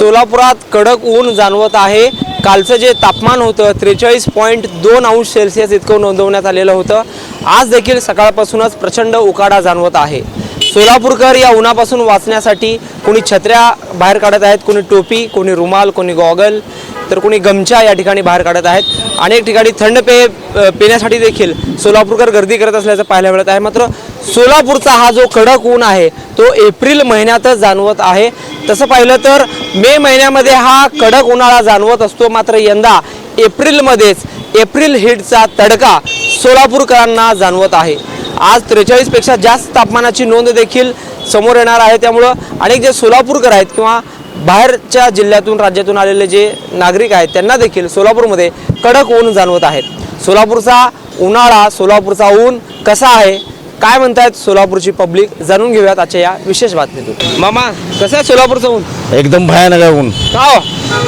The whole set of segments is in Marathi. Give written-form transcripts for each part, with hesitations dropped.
सोलापुरात कडक ऊन जाणवत आहे। कालचं जे तापमान होतं 43.2 अंश सेल्सिअस इतकं नोंदवण्यात आलेलं होतं। आज देखील सकाळपासूनच प्रचंड उकाडा जाणवत आहे। सोलापूरकर या उन्हापासून वाचण्यासाठी कोणी छत्र्या बाहेर काढत आहेत, कोणी टोपी, कोणी रुमाल, कोणी गॉगल, तर कोणी गमछा या ठिकाणी बाहेर काढत आहेत। अनेक ठिकाणी थंड पेय पिण्यासाठी देखील सोलापूरकर गर्दी करत असल्याचं पाहायला मिळत आहे। मात्र सोलापूरचा हा जो कडक ऊन आहे तो एप्रिल महिन्यातच जाणवत आहे। तसं पाहिलं तर मे महिन्यामध्ये हा कडक उन्हाळा जाणवत असतो, मात्र यंदा एप्रिलमध्येच एप्रिल हीटचा तडका सोलापूरकरांना जाणवत आहे। आज 43 पेक्षा जास्त तापमानाची नोंद देखील समोर येणार आहे। त्यामुळे अनेक जे सोलापूरकर आहेत किंवा बाहेरच्या जिल्ह्यातून राज्यातून आलेले जे नागरिक आहेत त्यांना देखील सोलापूरमध्ये कडक ऊन जाणवत आहेत। सोलापूरचा उन्हाळा, सोलापूरचा ऊन कसा आहे, काय म्हणतायत सोलापूरची पब्लिक, जाणून घेऊयात आजच्या या विशेष बातमीतून। मामा, कसं आहे सोलापूरचं ऊन? एकदम भयानक आहे ऊन। का हो?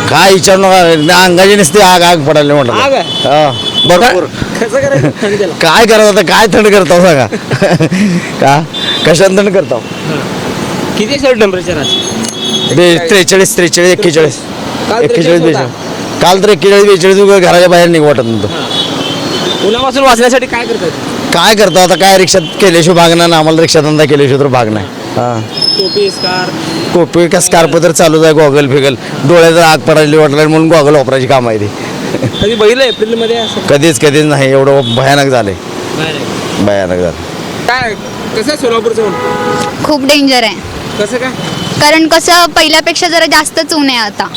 काय विचारू नका, अंगाची नसते आग आग पडायला म्हटलं। आग आहे? हा, बरोबर। कसं करायचं थंडीला? काय करत आता, काय थंड करताव सांगा? का कशात थंड करताव? किती असेल टेम्परेचर आज? 43, 41, काल 43 42। होता. काल तर 41, 42 घराच्या बाहेर निघ वाटत नव्हतं। उन्हापासून वाचण्यासाठी काय करतात? काय करतो आता, काय रिक्षात केल्याशिवाय भागणार ना, आम्हाला रिक्षा धंदा केल्याशिवाय तर भाग नाही। हा, टोपी, स्कार्फ, कोपी का स्कार्प तर चालूच आहे, गॉगल फिगल, डोळ्याचं आग पडायला वाटलं म्हणून गॉगल वापरायची काम आहे ती। कधी बघितलं एप्रिलमध्ये असं? कधीच नाही, एवढं भयानक झाले, भयानक झालं। काय कसं आहे सोलापूरचं ऊन? खूप डेंजर आहे। कसं काय? कारण कसं पहिल्यापेक्षा जरा जास्तच ऊन आहे आता।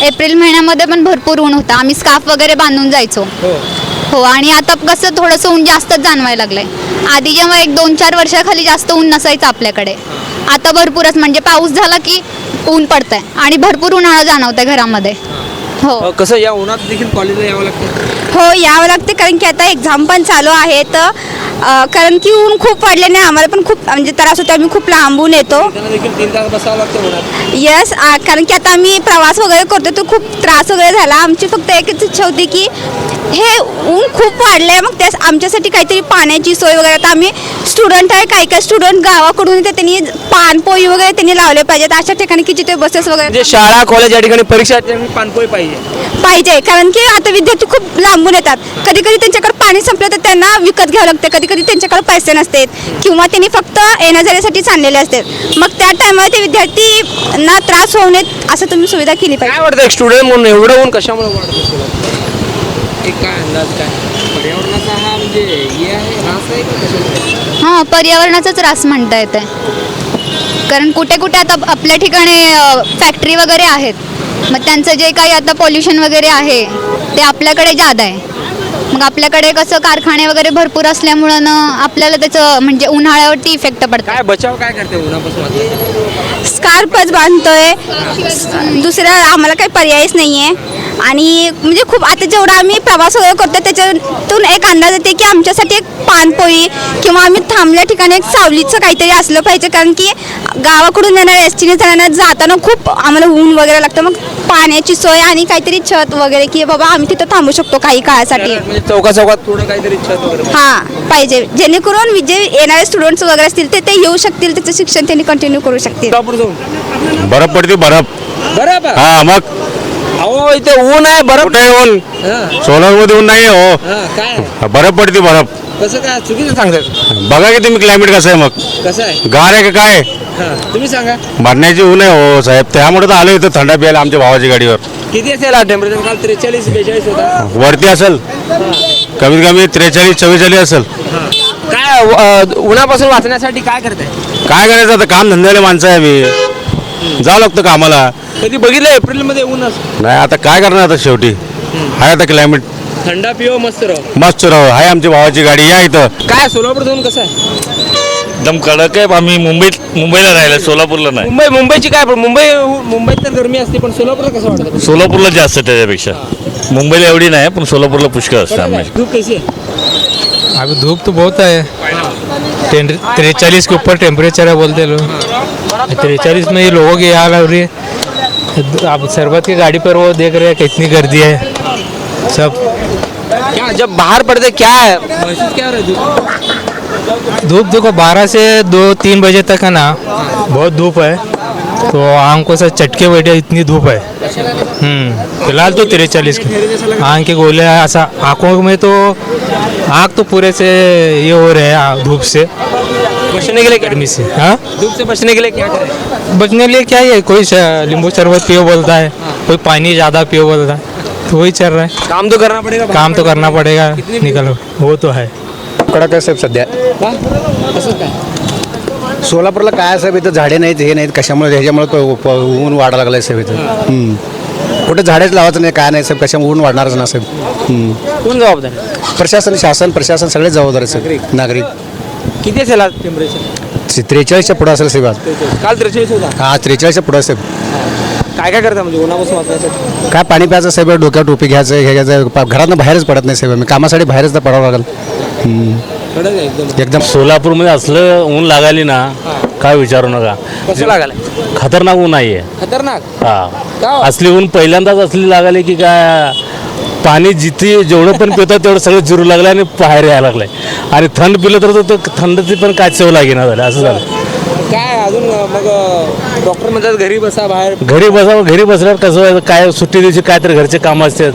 एप्रिल महिन्यामध्ये पण भरपूर ऊन होता, आम्ही स्कार्फ वगैरे बांधून जायचो। हो, आणि आता कसं थोडंसं ऊन जास्तच जाणवायला लागलंय। आधी जेव्हा 1-2-4 वर्षाखाली जास्त ऊन नसायचं आपल्याकडे, आता भरपूरच, म्हणजे पाऊस झाला की ऊन पडतंय आणि भरपूर उन्हाळा जाणवतंय घरामध्ये। हो, कसं या उन्हात देखील कॉलेजला यावं लागतं? हो, यावं लागते, कारण की आता एक्झाम पण चालू आहेत। कारण की ऊन खूप पडल्याने आम्हाला पण खूप म्हणजे त्रास होतो, आम्ही खूप लांबून येतो। त्यांना देखील 3 तास बसावं लागतं उन्हात? यस, कारण की आता आम्ही प्रवास वगैरे करतो तो खूप त्रास वगैरे झाला। आमची फक्त एकच इच्छा होती की हे ऊन खूप वाढले, मग त्यास आमच्यासाठी काहीतरी पाण्याची सोय वगैरे, आता आम्ही स्टुडंट आहे, काही स्टुडंट गावाकडून येते, त्यांनी पानपोई वगैरे त्यांनी लावले पाहिजेत अशा ठिकाणी की जिथे बसेस वगैरे, म्हणजे शाळा कॉलेज या ठिकाणी परीक्षा पानपोई पाहिजे। कारण की आता विद्यार्थी खूप लांबून येतात, कधी कधी त्यांच्याकडे पाणी संपलं तर त्यांना विकत घ्यावं लागतं, कधी कधी त्यांच्याकडे पैसे नसतात किंवा त्यांनी फक्त येण्याजाण्यासाठी चाललेले असतात। मग त्या टायमाला ते विद्यार्थ्यांना त्रास होऊ नयेत असं तुम्ही सुविधा केली पाहिजे। काय वाटतं एक स्टुडंट म्हणून एवढं ऊन कशामुळे वाढतं? एक काय अंदाज, काय पर्यावरणाचा हा म्हणजे हे आहे, ऱ्हास आहे का कशाचा? हां, पर्यावरणाचाच ऱ्हास म्हणता येते। कारण कुठे कुठे आता आपल्या ठिकाणी फॅक्टरी वगैरे आहेत, मग त्यांचं जे काही आता पॉल्युशन वगैरे आहे ते आपल्याकडे जादा आहे। मग आपल्याकडे कसं कारखाने वगैरे भरपूर असल्यामुळं आपल्याला त्याचं म्हणजे उन्हाळ्यावरती इफेक्ट पडतो। काय बचाव काय करते उन्हापासून? स्कार्फच बांधतोय, दुसरा आम्हाला काही पर्यायच नाही आहे। आणि म्हणजे खूप आता जेवढा आम्ही प्रवास वगैरे करतो त्याच्यातून एक अंदाज येते की आमच्यासाठी एक पानपोई किंवा आम्ही थांबल्या ठिकाणी एक सावलीचं काहीतरी असलं पाहिजे, कारण की गावाकडून येणाऱ्या एसटीने जाताना जाताना खूप आम्हाला ऊन वगैरे लागतं। मग पाण्याची सोय आणि काहीतरी छत वगैरे की बाबा आम्ही तिथं थांबू शकतो काही काळासाठी, म्हणजे चौकात थोडं काहीतरी छत वगैरे हां पाहिजे, जेणेकरून जे येणारे स्टुडंट्स वगैरे असतील ते येऊ शकतील, त्याचं शिक्षण त्यांनी कंटिन्यू करू शकतील। बरफ पडते, बरफ। बरं हा, मग अहो इथे ऊन आहे, बरं कुठे ऊन? सोलारमध्ये ऊन नाही हो, काय बरफ पडते, बरफ। कसं काय चुकीचं सांगतात? बघा की तुम्ही क्लायमेट कसं आहे, मग कसं आहे? गार आहे का काय? तुम्ही सांगा। मरण्याची ऊन आहे हो साहेब, त्यामुळे तर आलो इथं थंडा प्यायला आमच्या भावाची गाडीवर। किती असेल हा टेम्परेचर? काल 43-42 होता, वरती असेल, कमीत कमी 43-44 असेल। काय उन्हापासून वाचण्यासाठी काय करताय? काय करायचं आता, काम धंद्याला माणसं आहे, मी जावं लागतं कामाला। कधी बघितलं एप्रिलमध्ये ऊन असं? नाही, आता काय करणार, आता शेवटी आहे आता क्लायमेट। थंडा पिओ, मस्त राहो। मस्त राहो, आहे आमच्या भावाची गाडी, या इथं। काय सोलापूरचं ऊन कसं आहे? एकदम कडक आहे। आम्ही मुंबईला राहिलो, सोलापूरला नाही। मुंबईची काय, मुंबईत तर गरमी असते, पण सोलापूरला कसं वाटतं? सोलापूरला जास्त त्याच्यापेक्षा, मुंबईला एवढी नाही, पण सोलापूरला पुष्कळ असतं आम्ही। धूप कैसी है? अभी धूप तो बहुत है, 43 के ऊपर टेम्परेचर है बोलते लोग। 43 में ये लोगों की हाल हो रही है। आप सरबत की गाड़ी पर वो देख रहे हैं कितनी गर्दी है सब। क्या जब बाहर पड़ते क्या है महसूस क्या हो रहा है? धूप देखो 12 से 2-3 बजे तक है ना, बहुत धूप है। तो आंखों से चटके बैठे इतनी धूप है। फिलहाल तो 43 की आँख की गोलियाँ ऐसा आँखों में तो आँख तो पूरे से ये हो रहे हैं धूप से, बचने के लिए क्या गर्मी से। हाँ, धूप से बचने के लिए क्या करें? बचने के लिए क्या है, कोई नींबू शरबत पियो बोलता है, कोई पानी ज़्यादा पियो बोलता है, तो वही चल रहा है। काम तो करना पड़ेगा, काम तो करना पड़ेगा, निकलो वो तो है। कडक आहे साहेब सध्या. कसं काय? सोलापूरला काय आहे साहेब, इथं झाडे नाहीत, हे नाहीत, कशामुळे ह्याच्यामुळे ऊन वाढायला लागलं साहेब इथं. कुठे झाडेच लावायचं नाही, काय नाही साहेब, कशामुळे ऊन वाढणारच ना साहेब. कोण जबाबदार आहे? प्रशासन, शासन, प्रशासन सगळे जबाबदार आहेत साहेब. नागरिक किती असेल आज टेम्परेचर? 43च्या पुढं असेल साहेब आज. काल 43 होता. हा 43च्या पुढं साहेब. काय काय करता म्हणजे उन्हापासून वाचण्यासाठी? काय पाणी प्यायचं साहेब, डोक्यावर टोपी घ्यायचं, हे घ्यायचं, घरातनं बाहेरच पडत नाही साहेब. आम्ही कामासाठी बाहेरच तर पडावं लागेल. कडक आहे एकदम. एकदम सोलापूरमध्ये असलं ऊन लागाली ना, काय विचारू नका. कसं लागायला? खतरनाक ऊन आहे. खतरनाक. हा, का? असली ऊन पहिल्यांदाच असली लागाली की काय, पाणी जिथे जेवढं पण पितात तेवढं सगळं जिरू लागलं आणि बाहेर यायला लागलंय. आणि थंड पिलं तर तो थंडची पण काय चव लागेना झालं, असं झालं. काय अजून मग डॉक्टर म्हणतात घरी बसा, बाहेर घरी बसावं, घरी बसल्यावर कसं व्हायचं, काय सुट्टी दिवशी काय तर घरचे कामं असतात,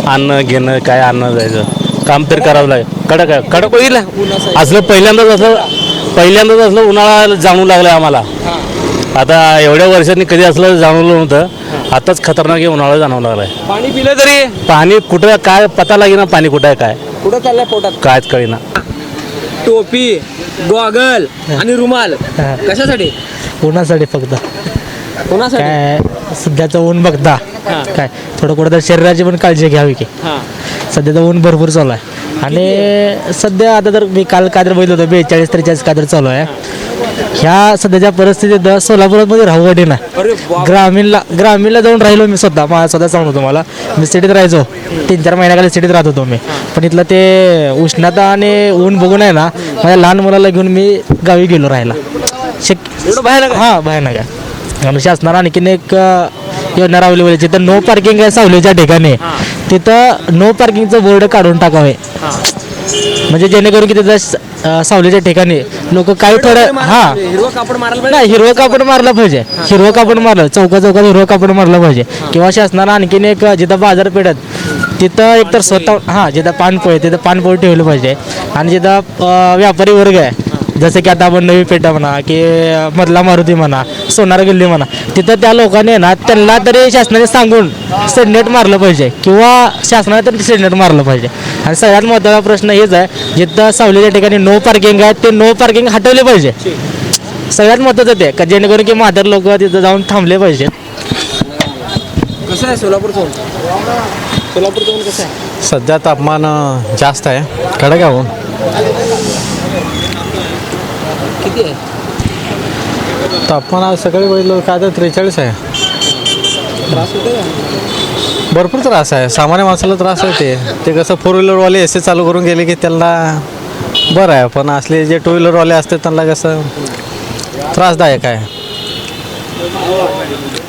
आणणं घेणं, काय आणणं जायचं काम तरी करावं लागेल. कडक आहे, कडक बघितलं ऊन असं. असलं पहिल्यांदाच असलं उन्हाळा जाणू लागलं आम्हाला. आता एवढ्या वर्षांनी कधी असलं जाणवलं नव्हतं, आताच खतरनाक हे उन्हाळा जाणवू लागलाय. पाणी पिलं तरी पाणी कुठं काय पता लागेना, पाणी कुठं आहे काय कुठं चाललंय पोटात? कायच कळेना. टोपी, गॉगल आणि रुमाल कशासाठी? उन्हासाठी फक्त कोणासाठी? काय सध्याचं ऊन बघता काय थोडं कुठं तर शरीराची पण काळजी घ्यावी की. हां. सध्याचं ऊन भरपूर चालू आहे आणि सध्या आता तर मी काल काय तर बघितलं होतं 42-43 काय तर चालू आहे. ह्या सध्याच्या परिस्थितीत सोलापूरमध्ये राहू वाटेना. अरे बाप. ग्रामीणला जाऊन राहिलो मी स्वतः सांगतो तुम्हाला. मी सिटीत राहायचो, 3-4 महिन्याखाली सिटीत राहत होतो मी. पण इथलं ते उष्णता आणि ऊन बघून आहे ना, माझ्या लहान मुलाला घेऊन मी गावी गेलो राहायला. एवढं भयानक आहे? हां, भयानक आहे. आणि शासनानं आणखीन एक योजना राबवली पाहिजे, जिथं नो पार्किंग आहे सावलीच्या ठिकाणी, तिथं नो पार्किंगचं बोर्ड काढून टाकावे. म्हणजे जेणेकरून की तिथं सावलीच्या ठिकाणी लोक काही थोडं हां हिरवं कापड मारायला पाहिजे. नाही, हिरवं कापड मारलं पाहिजे. हिरवं कापड मारलं, चौकात हिरवं कापड मारलं पाहिजे. किंवा शासनानं आणखीन एक जिथं बाजारपेठेत तिथं एकतर स्वतः जिथं पानपोळी तिथं पानपोळी ठेवली पाहिजे. आणि जिथं व्यापारी वर्ग आहे, जसं की आता आपण नवी पेठा म्हणा की मधला मारुती म्हणा, सोनार गल्ली म्हणा, तिथं त्या लोकांनी ना त्यांना तरी शासनाने सांगून सेडनेट मारलं पाहिजे किंवा शासनाने तरी सेडनेट मारलं पाहिजे. आणि सगळ्यात महत्त्वाचा प्रश्न हेच आहे, जिथं सावलीच्या ठिकाणी नो पार्किंग आहे ते नो पार्किंग हटवले पाहिजे. सगळ्यात महत्त्वाचं ते का जेणेकरून की म्हातारे लोक तिथं जाऊन थांबले पाहिजे. कसं आहे सोलापूरचं ऊन? सोलापूरचं ऊन कसं आहे? सध्या तापमान जास्त आहे, कडक आहे ऊन. किती आहे? तापमान आज सकाळी बघितलं काय तर 43 आहे. त्रास होतो का? भरपूर त्रास आहे, सामान्य माणसाला त्रास आहे. ते कसं 4 व्हीलरवाले AC चालू करून गेले की त्यांना बरं आहे, पण असले जे 2 व्हीलरवाले असते त्यांना कसं त्रासदायक आहे.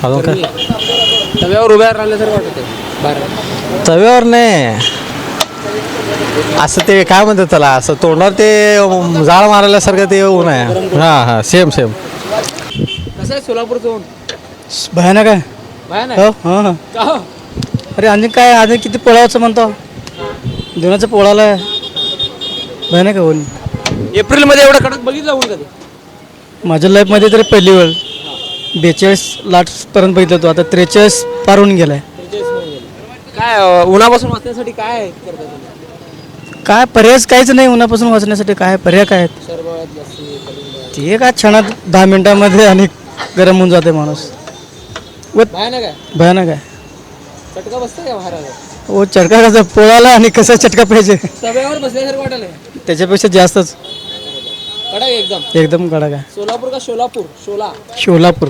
अजून काय तव्यावर उभ्या राहिल्यासारखं वाटत आहे बाहेर. तव्यावर नाही, असं ते काय म्हणतात त्याला, असं तोंडावर ते जाळ मारल्यासारखं ते ऊन आहे. हां, सेम कसं आहे सोलापूरचं ऊन? भयानक आहे. भयानक हो आहे? हां. का हो? अरे आणि काय आधी किती पोळाचं म्हणतो, दोनाचं पोळाला आहे. भयानक आहे ऊन. एप्रिलमध्ये एवढं कडक बघितलं ऊन कधी? माझ्या लाईफमध्ये तरी पहिली वेळ 42 लाटपर्यंत बघितलं होतो, आता 43 पार होऊन गेलाय. काय उन्हापासून वाचण्यासाठी काय करता तुम्ही? काय पर्यायच काहीच नाही उन्हापासून वाचण्यासाठी. काय पर्याय काय आहेत? सरबत, लस्सी, कलिंगड. ते काय क्षणात 10 मिनिटामध्ये आणि गरम होऊन जाते माणूस. भयानक आहे. भयानक आहे. चटका बसतं का बाहेर? ओ चटका कसा पोळाला आणि कसा चटका पाहिजे तव्यावर बसल्यासारखं वाटायला त्याच्यापेक्षा जास्तच. कडक आहे एकदम. एकदम कडक आहे. सोलापूर का सोलापूर? सोलापूर.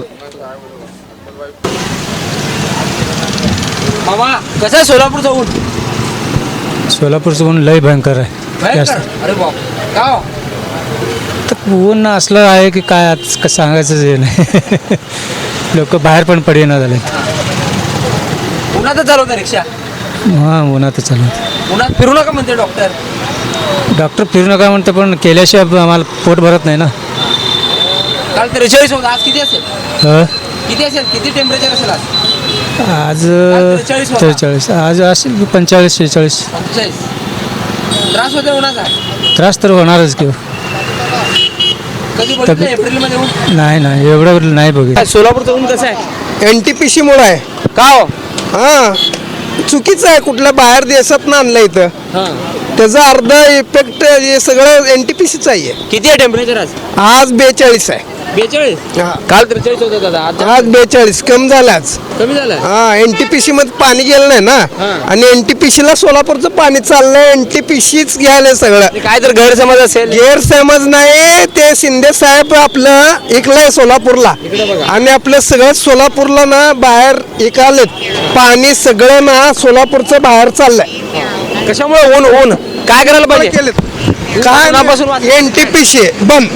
मामा कसं आहे सोलापूरचं ऊन? सोलापूरचं ऊन लय भयंकर आहे. भयंकर. अरे बाप. का हो? तर ऊन असलं आहे की काय आज कसं सांगायचं हे नाही. लोक बाहेर पण पडेना झाले. उन्हातच चालवता रिक्षा? हां, उन्हातच चालू. उन्हात फिरू नका म्हणते डॉक्टर. डॉक्टर फिरू नका म्हणते, पण केल्याशिवाय आम्हाला पोट भरत नाही ना. काल 43 होता, आज किती असेल? किती असेल, किती टेम्परेचर असेल आज? आज 43 होता. 43 आज असेल 45-46. 45. त्रास होतो उन्हाचा? त्रास तर होणारच की. कधी बघितलं एप्रिलमध्ये ऊन? नाही एवढं नाही बघितलं. सोलापूरचं ऊन कसं आहे? NTPC मुळे आहे. का हो? हां चुकीचं आहे, कुठल्या बाहेर देशात आणलं इथं. त्याचा अर्धा इफेक्ट हे सगळं NTPCच आहे. किती आहे टेम्परेचर आज? आज 42 आहे. 42. हा. काल 43 होतं दादा, आज 42 कमी झालं आज. कमी झालं. हा NTPC मध्ये पाणी गेलं नाही ना, आणि NTPC ला सोलापूरचं पाणी चाललंय, NTPCच घ्यायला सगळं. काय तर गैरसमज असेल. गैरसमज नाही, ते शिंदे साहेब आपलं इकलंय सोलापूरला, आणि आपलं सगळं सोलापूरला ना बाहेर इकालेत पाणी, सगळं ना सोलापूरचं बाहेर चाललंय. कशामुळे ऊन ऊन काय करायला पाहिजे? काय उन्हापासून NTPC बंद,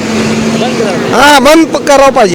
हा बंद करावं पाहिजे.